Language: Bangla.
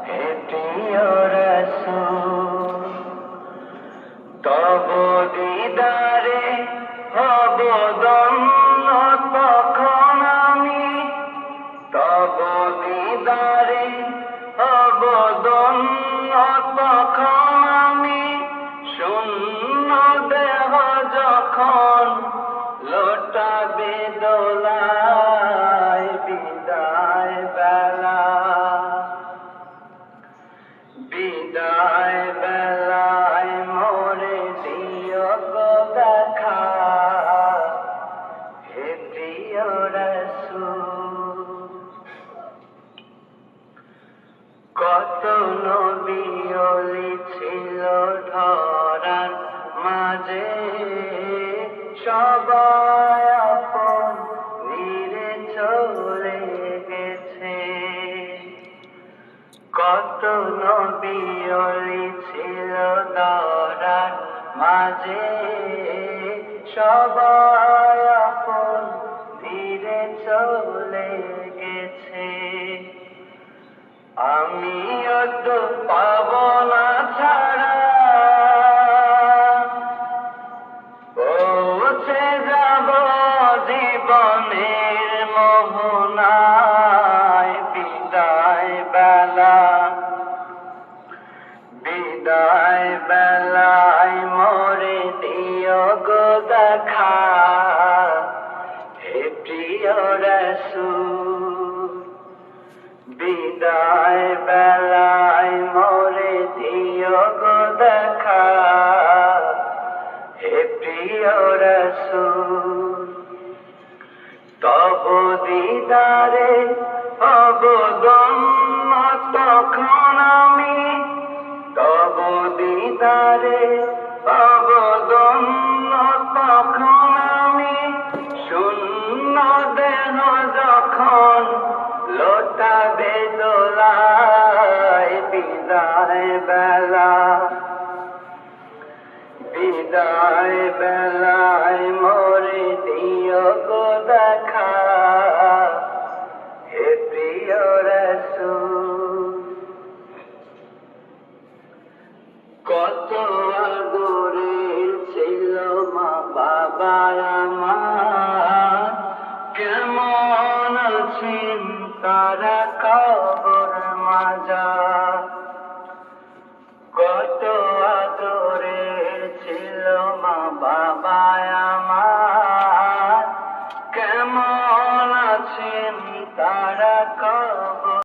হে প্রিয় রাসূল, তব দিদারে হব ধন্য তখন আমি, তব দিদারে হব ধন্য তখন আমি, শূন্য দেহ যখন লোটাবে দোলায় বিদায় বেলা, বিদায় বেলায় মোরে দিও গো দেখা, হে প্রিয় রাসূল। কত নবী ওলি ছিল ধরার মাঝে, সবাই আপন নিরে চলে গেছে। কত নবী ওলি ছিল ধরার মাঝে, সবাই আপন নিরে চলে গেছে। আমিও তো পাব না ছাড়া, পৌঁছে যাব জীবনের মোহনায় বিদায় বেলা, বিদায় বেলায় মোরে দিও গো দেখা, হে প্রিয় রাসূল। বিদায় বেলায় মোরে দিও গো দেখা, হে প্রিয় রাসূল। তব দিদারে হব ধন্য তখন আমি, তব দিদারে হব ধন্য তখন আমি, শূন্য দেহ যখন লোটাবে দোলায় বিদায় বেলা, বিদায় বেলায় মোরে দিও গো দেখা, হে প্রিয় রাসূল। কত আদরের ছিল মা বাবা আমার, কেমন আছেন তারা কবর মাঝার।